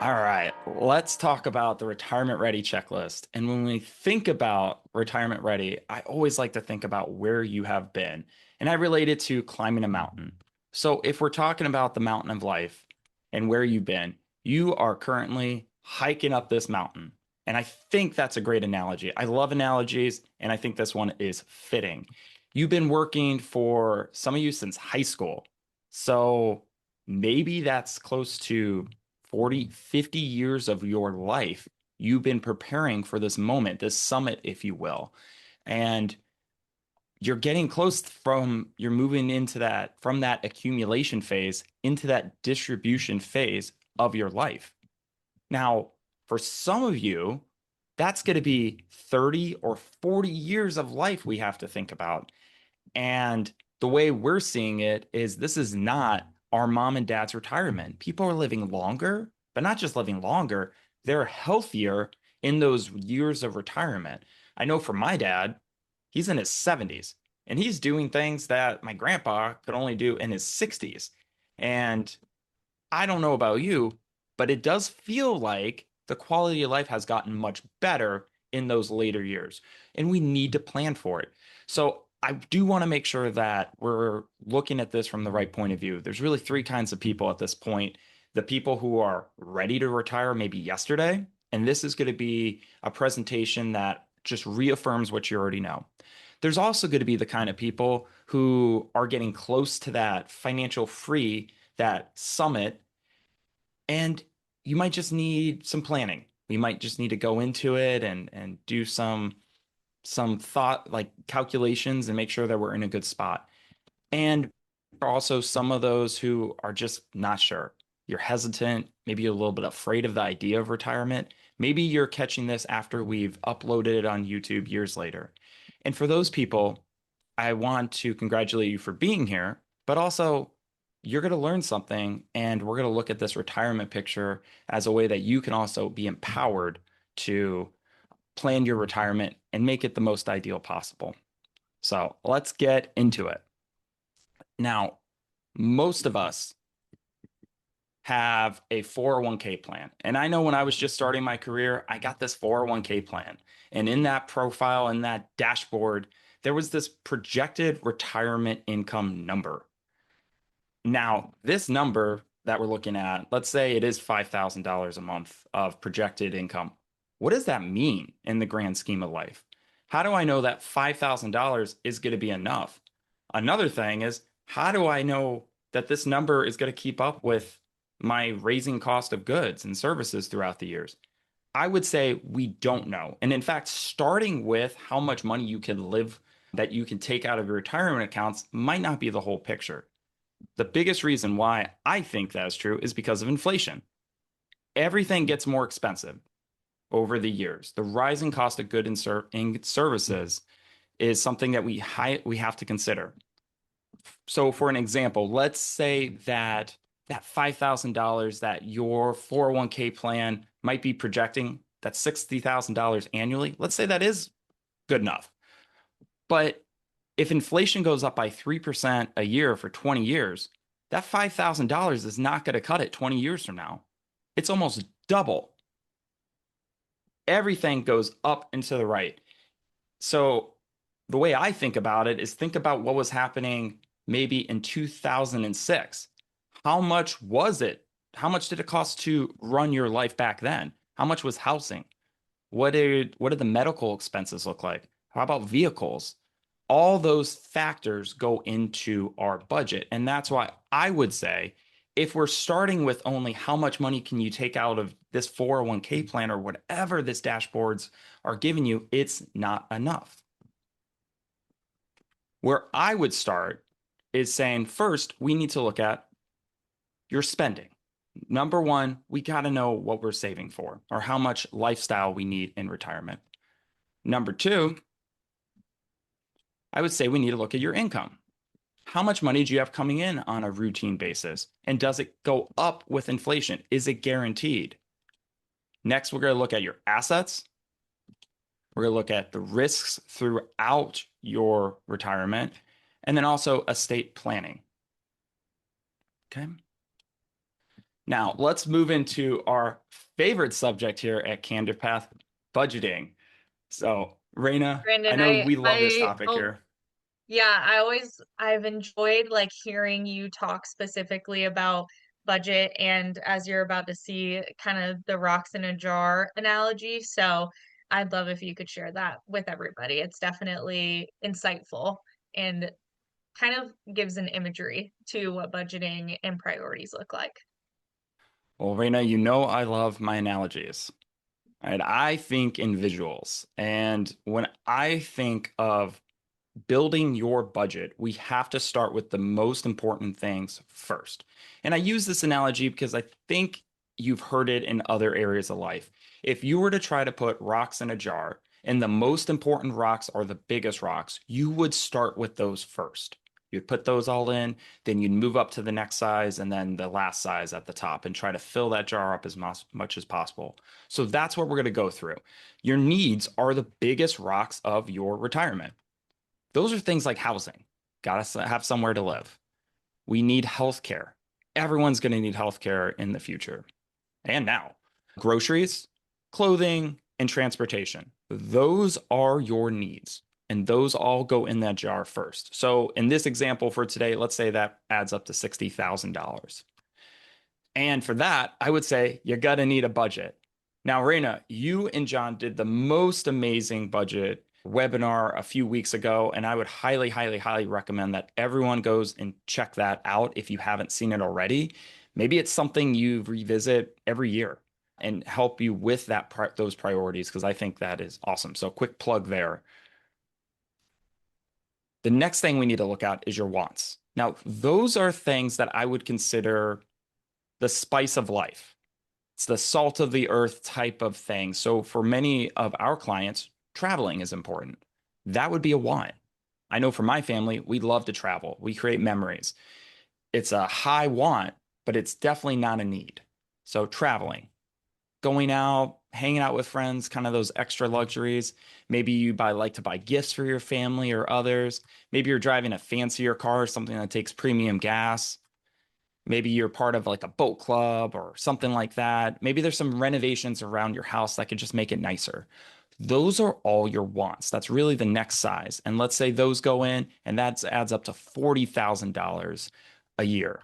All right, let's talk about the retirement ready checklist. And when we think about retirement ready, I always like to think about where you have been. And I relate it to climbing a mountain. So if we're talking about the mountain of life and where you've been, you are currently hiking up this mountain. And I think that's a great analogy. I love analogies, and I think this one is fitting. You've been working for some of you since high school. So maybe that's close to 40, 50 years of your life, you've been preparing for this moment, this summit, if you will. And you're getting close you're moving into that, from that accumulation phase into that distribution phase of your life. Now, for some of you, that's going to be 30 or 40 years of life we have to think about. And the way we're seeing it is this is not our mom and dad's retirement. People are living longer, but not just living longer, they're healthier in those years of retirement. I know for my dad, he's in his 70s and he's doing things that my grandpa could only do in his 60s. And I don't know about you, but it does feel like the quality of life has gotten much better in those later years, and we need to plan for it. So I do want to make sure that we're looking at this from the right point of view. There's really three kinds of people at this point. The people who are ready to retire maybe yesterday, and this is going to be a presentation that just reaffirms what you already know. There's also going to be the kind of people who are getting close to that financial free, that summit, and you might just need some planning. We might just need to go into it and do some thought like calculations and make sure that we're in a good spot. And also some of those who are just not sure. You're hesitant, maybe you're a little bit afraid of the idea of retirement. Maybe you're catching this after we've uploaded it on YouTube years later. And for those people, I want to congratulate you for being here, but also you're going to learn something, and we're going to look at this retirement picture as a way that you can also be empowered to plan your retirement and make it the most ideal possible. So let's get into it. Now, most of us have a 401k plan. And I know when I was just starting my career, I got this 401k plan. And in that profile, in that dashboard, there was this projected retirement income number. Now, this number that we're looking at, let's say it is $5,000 a month of projected income. What does that mean in the grand scheme of life? How do I know that $5,000 is going to be enough? Another thing is, how do I know that this number is going to keep up with my raising cost of goods and services throughout the years? I would say we don't know. And in fact, starting with how much money you can live, that you can take out of your retirement accounts, might not be the whole picture. The biggest reason why I think that is true is because of inflation. Everything gets more expensive over the years. The rising cost of goods and services is something that we have to consider. So for an example, let's say that $5,000 that your 401k plan might be projecting, that's $60,000 annually. Let's say that is good enough. But if inflation goes up by 3% a year for 20 years, that $5,000 is not going to cut it 20 years from now. It's almost double. Everything goes up and to the right. So the way I think about it is think about what was happening maybe in 2006. How much was it? How much did it cost to run your life back then? How much was housing? What did the medical expenses look like? How about vehicles? All those factors go into our budget. And that's why I would say if we're starting with only how much money can you take out of this 401k plan or whatever this dashboards are giving you, it's not enough. Where I would start is saying first, we need to look at your spending. Number one, we got to know what we're saving for or how much lifestyle we need in retirement. Number two, I would say we need to look at your income. How much money do you have coming in on a routine basis? And does it go up with inflation? Is it guaranteed? Next, we're going to look at your assets. We're going to look at the risks throughout your retirement, and then also estate planning. Okay. Now, let's move into our favorite subject here at Candid Path, budgeting. So, Raina, I Brandon, know we love this topic oh, here. yeah, I've enjoyed like hearing you talk specifically about budget and as you're about to see kind of the rocks in a jar analogy. So I'd love if you could share that with everybody. It's definitely insightful and kind of gives an imagery to what budgeting and priorities look like. Well, Raina, you know I love my analogies. And I think in visuals. And when I think of building your budget, we have to start with the most important things first. And I use this analogy because I think you've heard it in other areas of life. If you were to try to put rocks in a jar, and the most important rocks are the biggest rocks, you would start with those first. You'd put those all in, then you'd move up to the next size and then the last size at the top and try to fill that jar up as much as possible. So that's what we're going to go through. Your needs are the biggest rocks of your retirement. Those are things like housing. Got to have somewhere to live. We need healthcare. Everyone's going to need healthcare in the future and now. Groceries, clothing, and transportation. Those are your needs. And those all go in that jar first. So in this example for today, let's say that adds up to $60,000. And for that, I would say you got to need a budget. Now, Reina, you and John did the most amazing budget webinar a few weeks ago, and I would highly, highly, highly recommend that everyone goes and check that out if you haven't seen it already. Maybe it's something you revisit every year and help you with those priorities because I think that is awesome. So, quick plug there. The next thing we need to look at is your wants. Now, those are things that I would consider the spice of life. It's the salt of the earth type of thing. So for many of our clients, traveling is important. That would be a want. I know for my family, we love to travel. We create memories. It's a high want, but it's definitely not a need. So traveling, going out, hanging out with friends, kind of those extra luxuries. Maybe you like to buy gifts for your family or others. Maybe you're driving a fancier car, something that takes premium gas. Maybe you're part of like a boat club or something like that. Maybe there's some renovations around your house that could just make it nicer. Those are all your wants. That's really the next size. And let's say those go in and that adds up to $40,000 a year.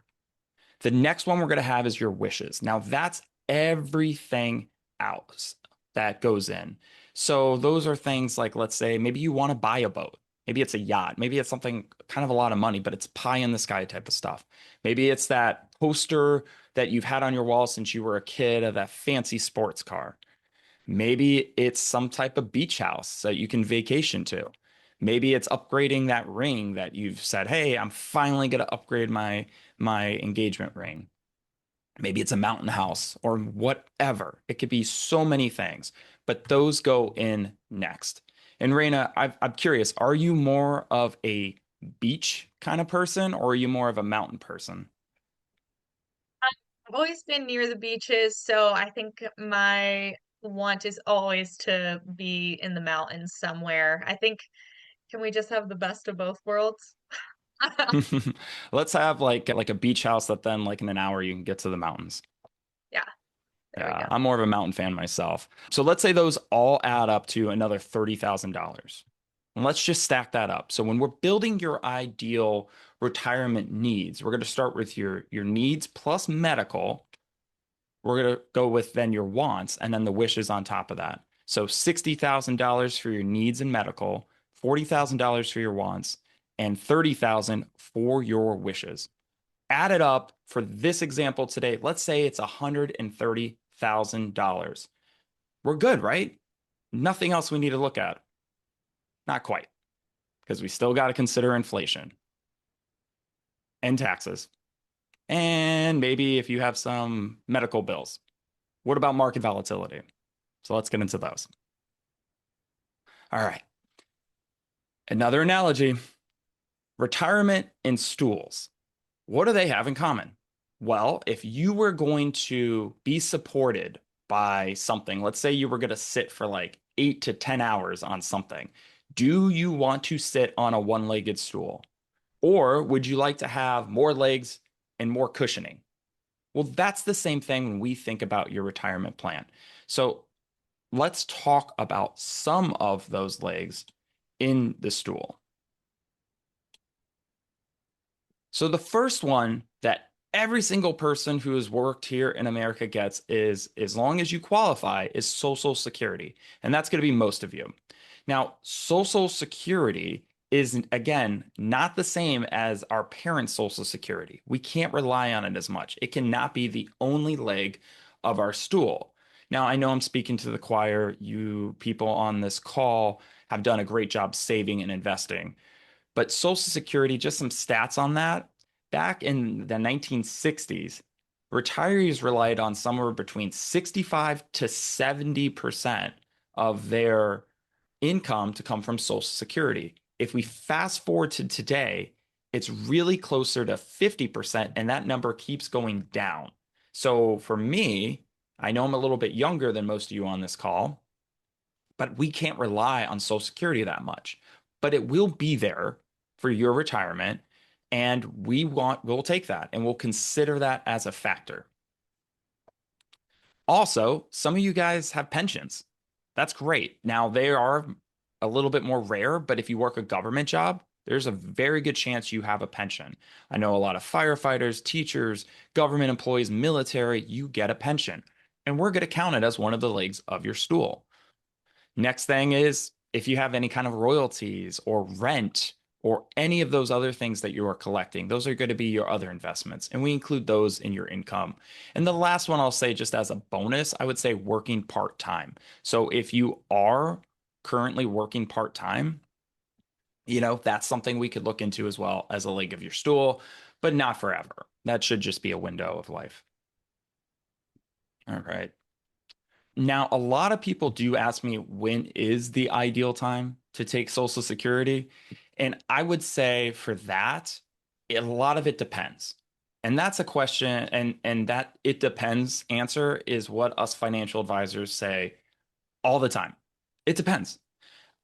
The next one we're going to have is your wishes. Now that's everything else that goes in. So those are things like, let's say, maybe you want to buy a boat. Maybe it's a yacht. Maybe it's something kind of a lot of money, but it's pie in the sky type of stuff. Maybe it's that poster that you've had on your wall since you were a kid of that fancy sports car. Maybe it's some type of beach house that you can vacation to. Maybe it's upgrading that ring that you've said, "Hey, I'm finally going to upgrade my engagement ring." Maybe it's a mountain house or whatever. It could be so many things, but those go in next. And Reina, I'm curious, are you more of a beach kind of person or are you more of a mountain person? I've always been near the beaches, so I think my want is always to be in the mountains somewhere. I think, can we just have the best of both worlds? Let's have like a beach house that then like in an hour you can get to the mountains. Yeah, there we Yeah, go. I'm more of a mountain fan myself. So let's say those all add up to another $30,000. And let's just stack that up. So when we're building your ideal retirement needs, we're going to start with your needs plus medical. We're going to go with then your wants and then the wishes on top of that. So $60,000 for your needs and medical, $40,000 for your wants, and $30,000 for your wishes. Add it up for this example today. Let's say it's $130,000. We're good, right? Nothing else we need to look at. Not quite, because we still got to consider inflation and taxes. And maybe if you have some medical bills. What about market volatility? So let's get into those. All right. Another analogy, retirement and stools. What do they have in common? Well, if you were going to be supported by something, let's say you were going to sit for like 8 to 10 hours on something, do you want to sit on a one-legged stool? Or would you like to have more legs and more cushioning? Well, that's the same thing when we think about your retirement plan. So let's talk about some of those legs in the stool. So the first one that every single person who has worked here in America gets is, as long as you qualify, is Social Security. And that's going to be most of you. Now, Social Security is, again, not the same as our parents' Social Security. We can't rely on it as much. It cannot be the only leg of our stool. Now, I know I'm speaking to the choir. You people on this call have done a great job saving and investing. But Social Security, just some stats on that. Back in the 1960s, retirees relied on somewhere between 65 to 70% of their income to come from Social Security. If we fast forward to today, it's really closer to 50%, and that number keeps going down. So for me, I know I'm a little bit younger than most of you on this call, but we can't rely on Social Security that much. But it will be there for your retirement, and we'll take that and we'll consider that as a factor. Also, some of you guys have pensions. That's great. Now, they are a little bit more rare, but if you work a government job, there's a very good chance you have a pension. I know a lot of firefighters, teachers, government employees, military, you get a pension. And we're going to count it as one of the legs of your stool. Next thing is if you have any kind of royalties or rent or any of those other things that you are collecting, those are going to be your other investments. And we include those in your income. And the last one I'll say, just as a bonus, I would say working part-time. So if you are currently working part-time, that's something we could look into as well as a leg of your stool, but not forever. That should just be a window of life. All right. Now, a lot of people do ask me when is the ideal time to take Social Security? And I would say for that, a lot of it depends. And that's a question, and that it depends answer is what us financial advisors say all the time. It depends.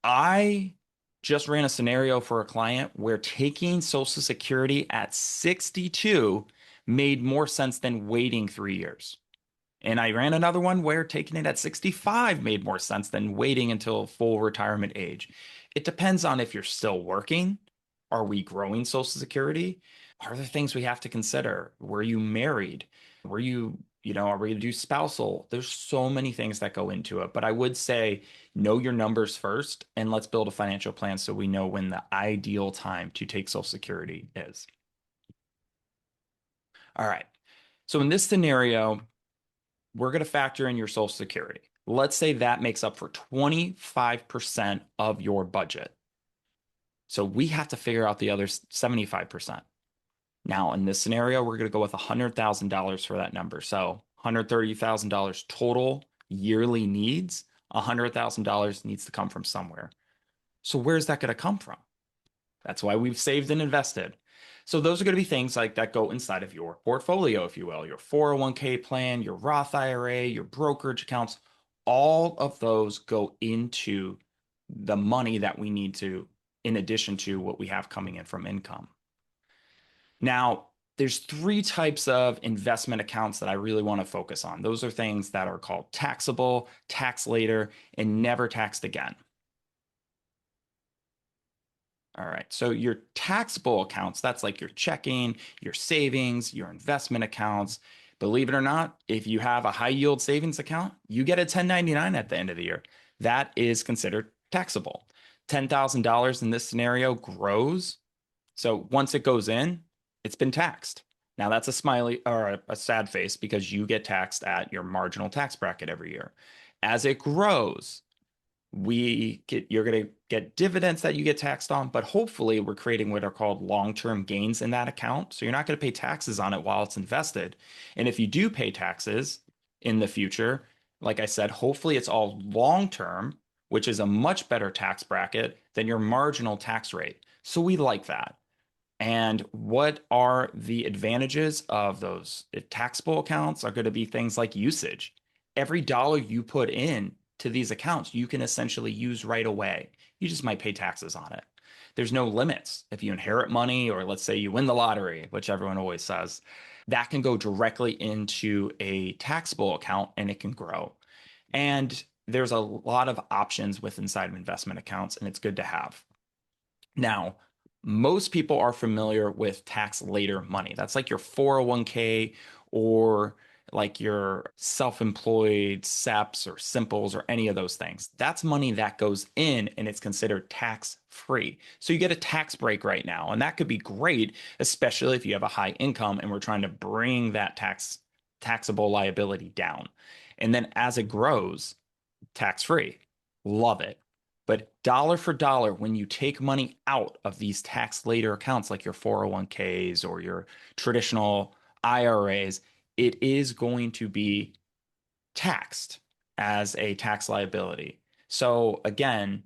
I just ran a scenario for a client where taking Social Security at 62 made more sense than waiting 3 years. And I ran another one where taking it at 65 made more sense than waiting until full retirement age. It depends on if you're still working. Are we growing Social Security? Are there things we have to consider? Were you married? Were are we going to do spousal? There's so many things that go into it. But I would say know your numbers first and let's build a financial plan so we know when the ideal time to take Social Security is. All right. So in this scenario, we're going to factor in your Social Security. Let's say that makes up for 25% of your budget. So we have to figure out the other 75%. Now, in this scenario, we're going to go with $100,000 for that number. So $130,000 total yearly needs. $100,000 needs to come from somewhere. So where's that going to come from? That's why we've saved and invested. So those are going to be things like that go inside of your portfolio, if you will, your 401k plan, your Roth IRA, your brokerage accounts. All of those go into the money that we need to, in addition to what we have coming in from income. Now, there's three types of investment accounts that I really want to focus on. Those are things that are called taxable, tax later, and never taxed again. All right. So your taxable accounts, that's like your checking, your savings, your investment accounts. Believe it or not, if you have a high yield savings account, you get a 1099 at the end of the year. That is considered taxable. $10,000 in this scenario grows. So once it goes in, it's been taxed. Now that's a smiley or a sad face because you get taxed at your marginal tax bracket every year. As it grows, you're going to get dividends that you get taxed on, but hopefully we're creating what are called long-term gains in that account. So you're not going to pay taxes on it while it's invested. And if you do pay taxes in the future, like I said, hopefully it's all long-term, which is a much better tax bracket than your marginal tax rate. So we like that. And what are the advantages of those taxable accounts are going to be things like usage. Every dollar you put in to these accounts, you can essentially use right away. You just might pay taxes on it. There's no limits. If you inherit money, or let's say you win the lottery, which everyone always says, that can go directly into a taxable account and it can grow. And there's a lot of options with inside of investment accounts, and it's good to have. Now, most people are familiar with tax later money. That's like your 401k or like your self-employed SEPs or Simples or any of those things. That's money that goes in and it's considered tax free. So you get a tax break right now, and that could be great, especially if you have a high income and we're trying to bring that taxable liability down. And then as it grows, tax free. Love it. But dollar for dollar, when you take money out of these tax later accounts like your 401ks or your traditional IRAs, it is going to be taxed as a tax liability. So again,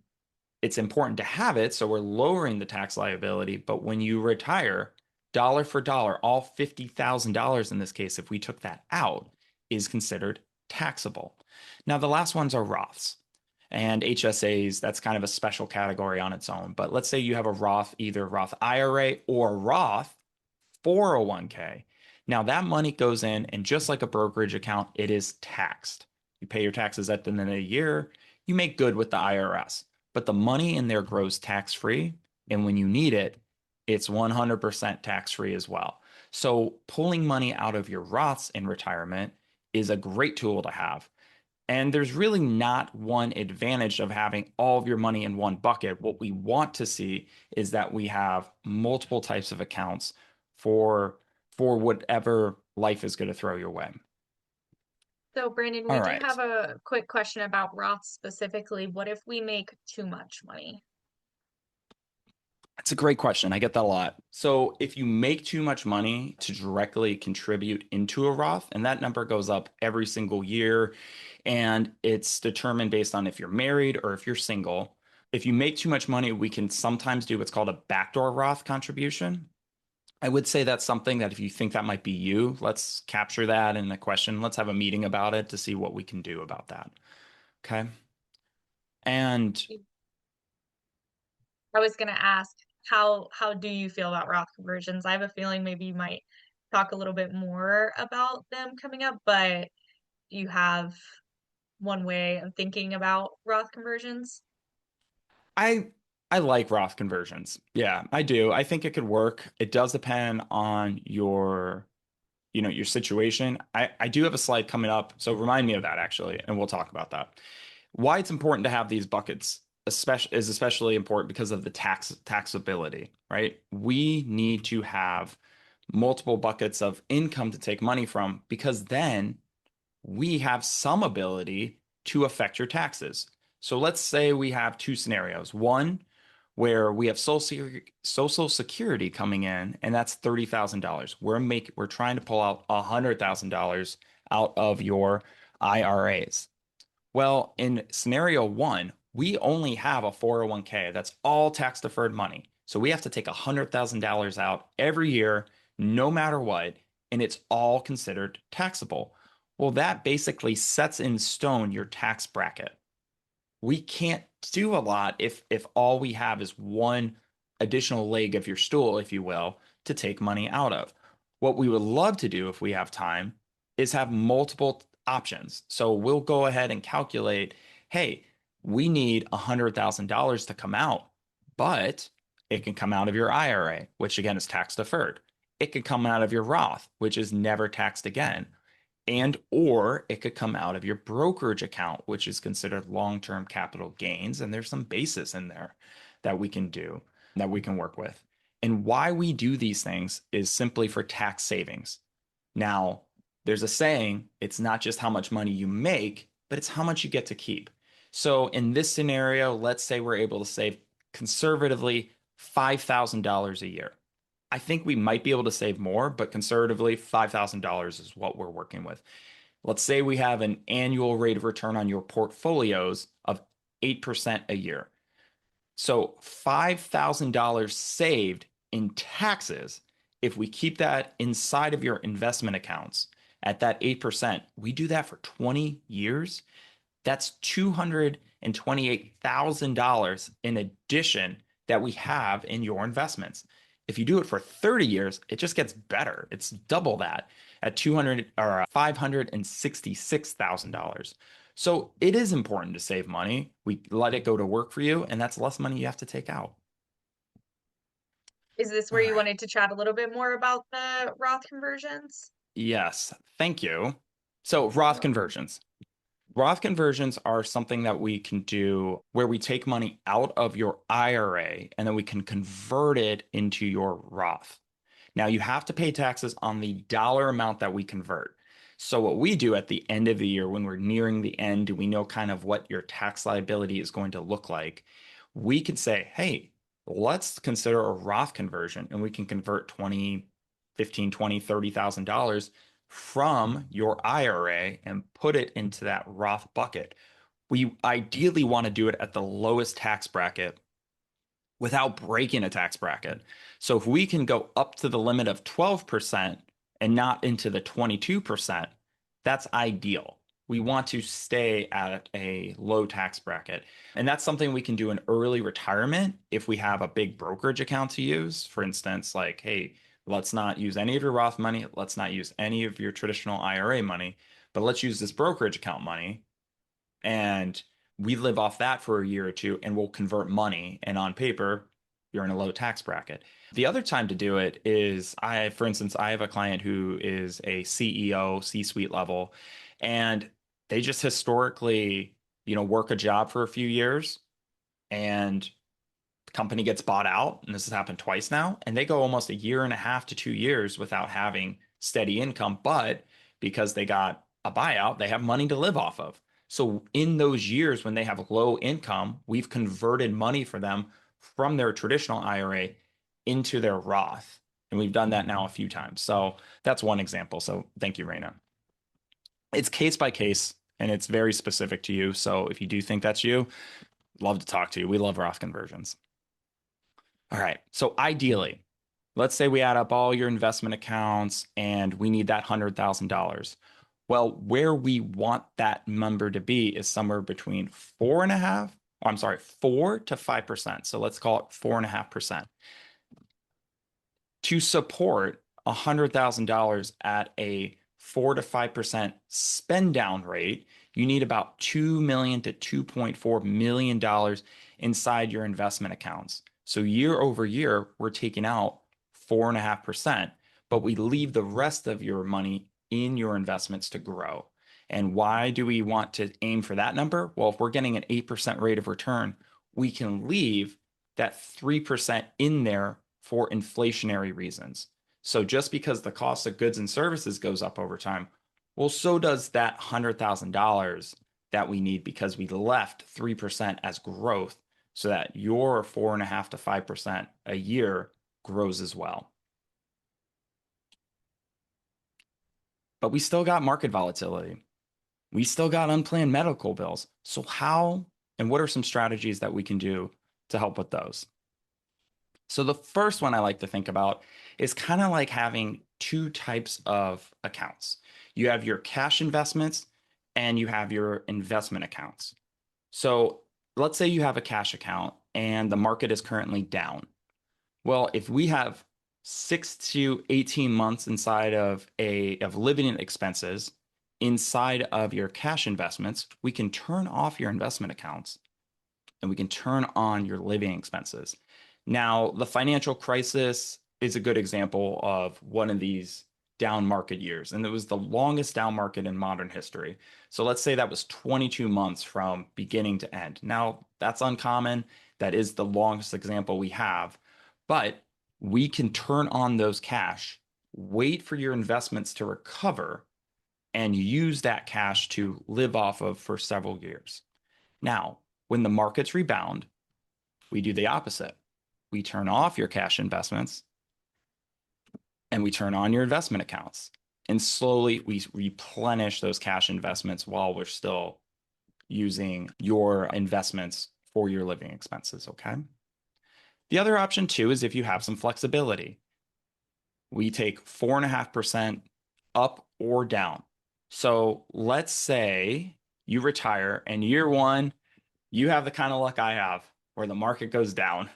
it's important to have it. So we're lowering the tax liability. But when you retire, dollar for dollar, all $50,000 in this case, if we took that out, is considered taxable. Now, the last ones are Roths and HSAs. That's kind of a special category on its own. But let's say you have a Roth, either Roth IRA or Roth 401k. Now, that money goes in, and just like a brokerage account, it is taxed. You pay your taxes at the end of the year, you make good with the IRS, but the money in there grows tax free. And when you need it, it's 100% tax free as well. So, pulling money out of your Roths in retirement is a great tool to have. And there's really not one advantage of having all of your money in one bucket. What we want to see is that we have multiple types of accounts for whatever life is going to throw your way. So, Brandon, All we do right. have a quick question about Roth specifically. What if we make too much money? That's a great question. I get that a lot. So if you make too much money to directly contribute into a Roth, and that number goes up every single year, and it's determined based on if you're married or if you're single. If you make too much money, we can sometimes do what's called a backdoor Roth contribution. I would say that's something that if you think that might be you, let's capture that in a question. Let's have a meeting about it to see what we can do about that. Okay. And I was going to ask, how do you feel about Roth conversions? I have a feeling maybe you might talk a little bit more about them coming up, but you have one way of thinking about Roth conversions. I I like Roth conversions. Yeah, I do. I think it could work. It does depend on your situation. I do have a slide coming up, so remind me of that actually, and we'll talk about that. Why it's important to have these buckets especially important because of the taxability, right? We need to have multiple buckets of income to take money from because then we have some ability to affect your taxes. So let's say we have two scenarios. One where we have social security coming in, and that's $30,000. We're trying to pull out $100,000 out of your IRAs. Well, in scenario one, we only have a 401k. That's all tax deferred money. So we have to take $100,000 out every year, no matter what, and it's all considered taxable. Well, that basically sets in stone your tax bracket. We can't do a lot if all we have is one additional leg of your stool, if you will, to take money out of. What we would love to do if we have time is have multiple options. So we'll go ahead and calculate, hey, we need $100,000 to come out, but it can come out of your IRA, which again is tax deferred. It can come out of your Roth, which is never taxed again, and or it could come out of your brokerage account, which is considered long-term capital gains, and there's some basis in there that we can do, that we can work with. And why we do these things is simply for tax savings. Now, there's a saying, it's not just how much money you make, but it's how much you get to keep. So in this scenario, let's say we're able to save conservatively $5,000 a year. I think we might be able to save more, but conservatively, $5,000 is what we're working with. Let's say we have an annual rate of return on your portfolios of 8% a year. So $5,000 saved in taxes, if we keep that inside of your investment accounts at that 8%, we do that for 20 years. That's $228,000 in addition that we have in your investments. If you do it for 30 years, it just gets better. It's double that at 200 or $566,000. So it is important to save money. We let it go to work for you, and that's less money you have to take out. Is this All where you right. wanted to chat a little bit more about the Roth conversions? Yes, thank you. So Roth conversions. Roth conversions are something that we can do where we take money out of your IRA and then we can convert it into your Roth. Now you have to pay taxes on the dollar amount that we convert. So what we do at the end of the year when we're nearing the end, do we know kind of what your tax liability is going to look like? We could say, hey, let's consider a Roth conversion and we can convert 20, 15, 20, $30,000 from your IRA and put it into that Roth bucket. We ideally want to do it at the lowest tax bracket without breaking a tax bracket. So if we can go up to the limit of 12% and not into the 22%, that's ideal. We want to stay at a low tax bracket. And that's something we can do in early retirement if we have a big brokerage account to use. For instance, like, hey, let's not use any of your Roth money. Let's not use any of your traditional IRA money, but let's use this brokerage account money and we live off that for a year or two and we'll convert money. And on paper, you're in a low tax bracket. The other time to do it is for instance, I have a client who is a CEO, C-suite level, and they just historically, work a job for a few years and the company gets bought out. And this has happened twice now. And they go almost a year and a half to 2 years without having steady income. But because they got a buyout, they have money to live off of. So in those years when they have low income, we've converted money for them from their traditional IRA into their Roth. And we've done that now a few times. So that's one example. So thank you, Raina. It's case by case and it's very specific to you. So if you do think that's you, love to talk to you. We love Roth conversions. All right. So ideally, let's say we add up all your investment accounts and we need that $100,000. Well, where we want that number to be is somewhere between 4 to 5%. So let's call it 4.5%. To support $100,000 at a 4 to 5% spend down rate, you need about $2 million to $2.4 million inside your investment accounts. So year over year, we're taking out 4.5%, but we leave the rest of your money in your investments to grow. And why do we want to aim for that number? Well, if we're getting an 8% rate of return, we can leave that 3% in there for inflationary reasons. So just because the cost of goods and services goes up over time, well, so does that $100,000 that we need because we left 3% as growth so that your 4.5 to 5% a year grows as well. But we still got market volatility. We still got unplanned medical bills. So how and what are some strategies that we can do to help with those? So the first one I like to think about is kind of like having two types of accounts. You have your cash investments and you have your investment accounts. So let's say you have a cash account and the market is currently down. Well, if we have 6 to 18 months inside of living expenses inside of your cash investments, we can turn off your investment accounts and we can turn on your living expenses. Now, the financial crisis is a good example of one of these down market years, and it was the longest down market in modern history. So let's say that was 22 months from beginning to end. Now, that's uncommon. That is the longest example we have, but we can turn on those cash, wait for your investments to recover, and use that cash to live off of for several years. Now, when the markets rebound, we do the opposite. We turn off your cash investments and we turn on your investment accounts. And slowly we replenish those cash investments while we're still using your investments for your living expenses. Okay. The other option too is if you have some flexibility, we take 4.5% up or down. So let's say you retire and year one, you have the kind of luck I have where the market goes down.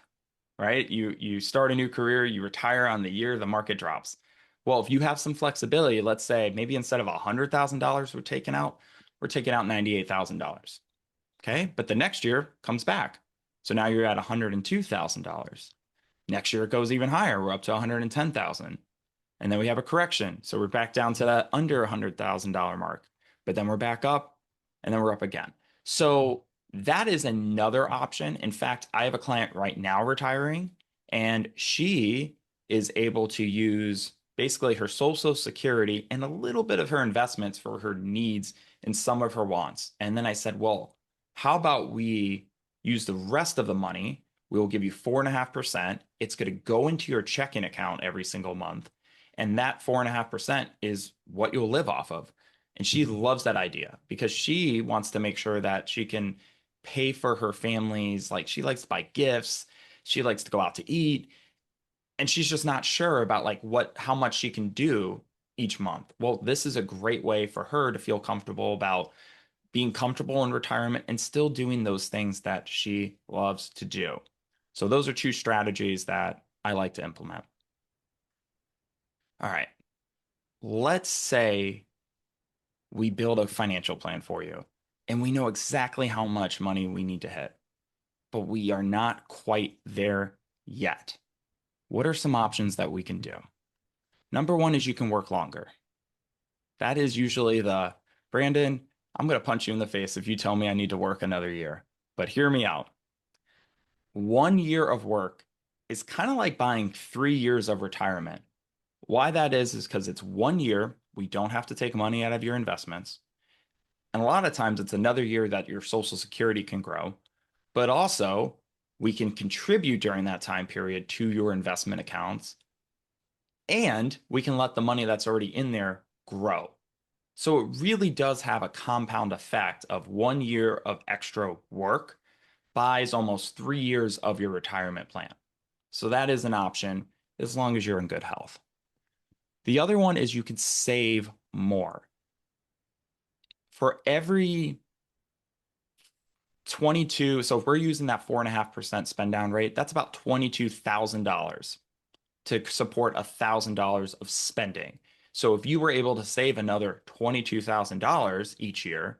right? You start a new career, you retire on the year the market drops. Well, if you have some flexibility, let's say maybe instead of $100,000 we're taking out $98,000. Okay. But the next year comes back. So now you're at $102,000. Next year it goes even higher. We're up to 110,000. And then we have a correction. So we're back down to that under $100,000 mark. But then we're back up and then we're up again. So that is another option. In fact, I have a client right now retiring, and she is able to use basically her Social Security and a little bit of her investments for her needs and some of her wants. And then I said, well, how about we use the rest of the money? We will give you 4.5%. It's going to go into your checking account every single month. And that 4.5% is what you'll live off of. And she loves that idea because she wants to make sure that she can pay for her family's, like she likes to buy gifts, she likes to go out to eat, and she's just not sure about like how much she can do each month. Well, this is a great way for her to feel comfortable about being comfortable in retirement and still doing those things that she loves to do. So those are two strategies that I like to implement. All right. Let's say we build a financial plan for you and we know exactly how much money we need to hit, but we are not quite there yet. What are some options that we can do? Number one is you can work longer. That is usually Brandon, I'm going to punch you in the face if you tell me I need to work another year. But hear me out. 1 year of work is kind of like buying 3 years of retirement. Why that is because it's 1 year. We don't have to take money out of your investments. And a lot of times it's another year that your Social Security can grow. But also, we can contribute during that time period to your investment accounts. And we can let the money that's already in there grow. So it really does have a compound effect of 1 year of extra work buys almost 3 years of your retirement plan. So that is an option as long as you're in good health. The other one is you can save more. For every 22, so if we're using that 4.5% spend down rate, that's about $22,000 to support $1,000 of spending. So if you were able to save another $22,000 each year,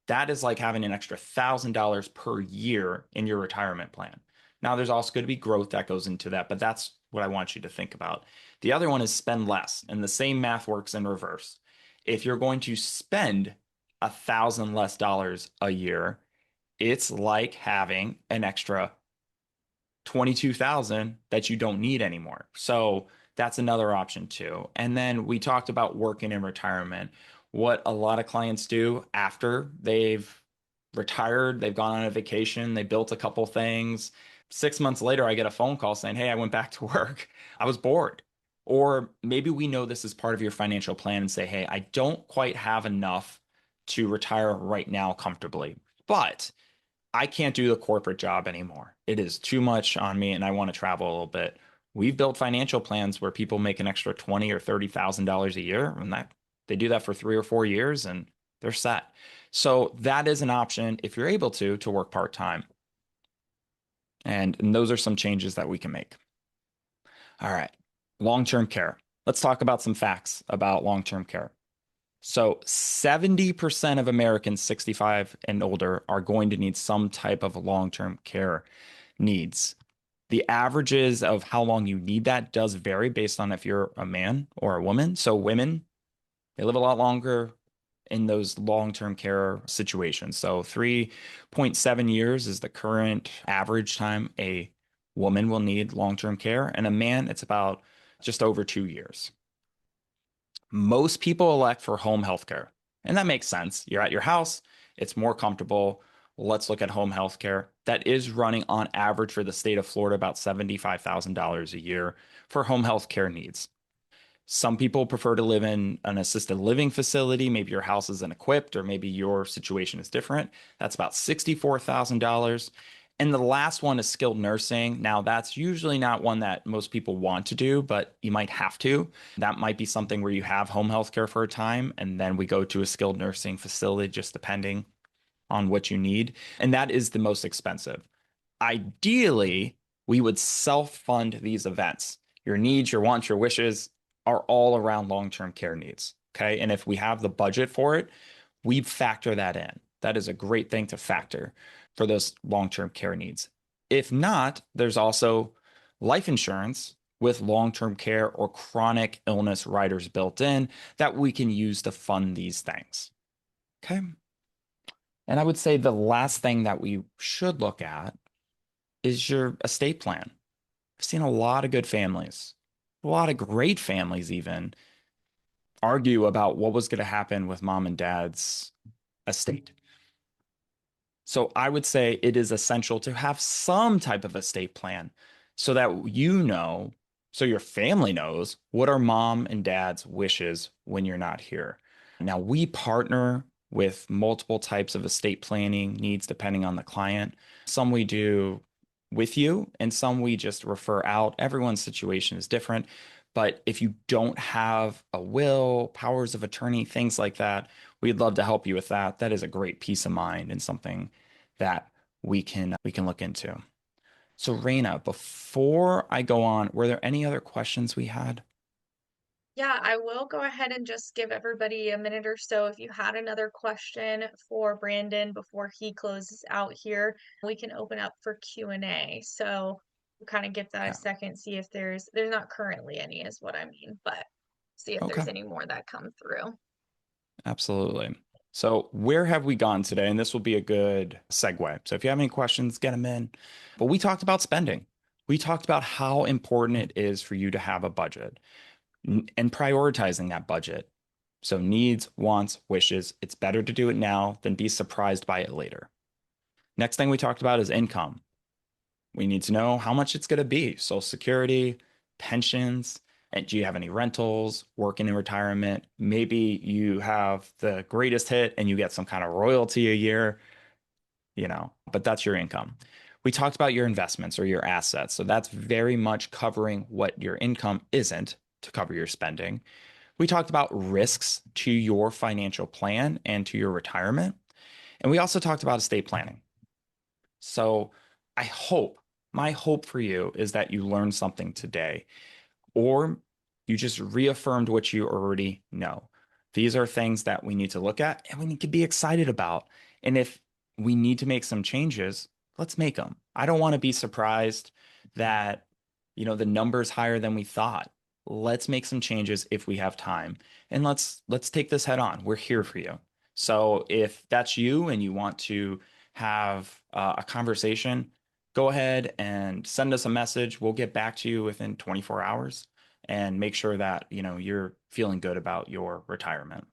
that is like having an extra $1,000 per year in your retirement plan. Now, there's also going to be growth that goes into that, but that's what I want you to think about. The other one is spend less, and the same math works in reverse. If you're going to spend $1,000 less a year, it's like having an extra 22,000 that you don't need anymore. So that's another option too. And then we talked about working in retirement. What a lot of clients do after they've retired, they've gone on a vacation, they built a couple things. 6 months later, I get a phone call saying, hey, I went back to work. I was bored. Or maybe we know this is part of your financial plan and say, hey, I don't quite have enough to retire right now comfortably, but I can't do the corporate job anymore. It is too much on me and I want to travel a little bit. We've built financial plans where people make an extra 20 or $30,000 a year, and that they do that for 3 or 4 years and they're set. So that is an option if you're able to work part-time. And those are some changes that we can make. All right. Long-term care. Let's talk about some facts about long-term care. So 70% of Americans 65 and older are going to need some type of long-term care needs. The averages of how long you need that does vary based on if you're a man or a woman. So women, they live a lot longer in those long-term care situations. So 3.7 years is the current average time a woman will need long-term care, and a man, it's about just over 2 years. Most people elect for home health care, and that makes sense. You're at your house, it's more comfortable. Let's look at home health care. That is running on average for the state of Florida about $75,000 a year for home health care needs. Some people prefer to live in an assisted living facility. Maybe your house isn't equipped, or maybe your situation is different. That's about $64,000. And the last one is skilled nursing. Now, that's usually not one that most people want to do, but you might have to. That might be something where you have home health care for a time, and then we go to a skilled nursing facility, just depending on what you need. And that is the most expensive. Ideally, We would self-fund these events. Your needs, your wants, your wishes are all around long-term care needs. Okay. And if we have the budget for it, we factor that in. That is a great thing to factor for those long-term care needs. If not, there's also life insurance with long-term care or chronic illness riders built in that we can use to fund these things. Okay. And I would say the last thing that we should look at is your estate plan. I've seen a lot of good families, a lot of great families even argue about what was going to happen with mom and dad's estate. So I would say it is essential to have some type of estate plan so that so your family knows what are mom and dad's wishes when you're not here. Now, we partner with multiple types of estate planning needs depending on the client. Some we do with you, and some we just refer out. Everyone's situation is different. But if you don't have a will, powers of attorney, things like that, we'd love to help you with that. That is a great peace of mind and something that we can look into. So Raina, before I go on, were there any other questions we had? Yeah, I will go ahead and just give everybody a minute or so. If you had another question for Brandon before he closes out here, we can open up for Q&A. So we'll kind of give that a Yeah. second, see if there's not currently any is what I mean, but see if Okay. there's any more that come through. Absolutely. So where have we gone today? And this will be a good segue. So if you have any questions, get them in. But we talked about spending. We talked about how important it is for you to have a budget and prioritizing that budget. So needs, wants, wishes. It's better to do it now than be surprised by it later. Next thing we talked about is income. We need to know how much it's going to be. Social Security, pensions, and do you have any rentals, working in retirement? Maybe you have the greatest hit and you get some kind of royalty a year, but that's your income. We talked about your investments or your assets. So that's very much covering what your income isn't to cover your spending. We talked about risks to your financial plan and to your retirement. And we also talked about estate planning. So I hope, my hope for you is that you learned something today, or you just reaffirmed what you already know. These are things that we need to look at and we need to be excited about. And if we need to make some changes, let's make them. I don't want to be surprised that, the number's higher than we thought. Let's make some changes if we have time. And let's take this head on. We're here for you. So if that's you and you want to have a conversation, go ahead and send us a message. We'll get back to you within 24 hours and make sure that, you're feeling good about your retirement.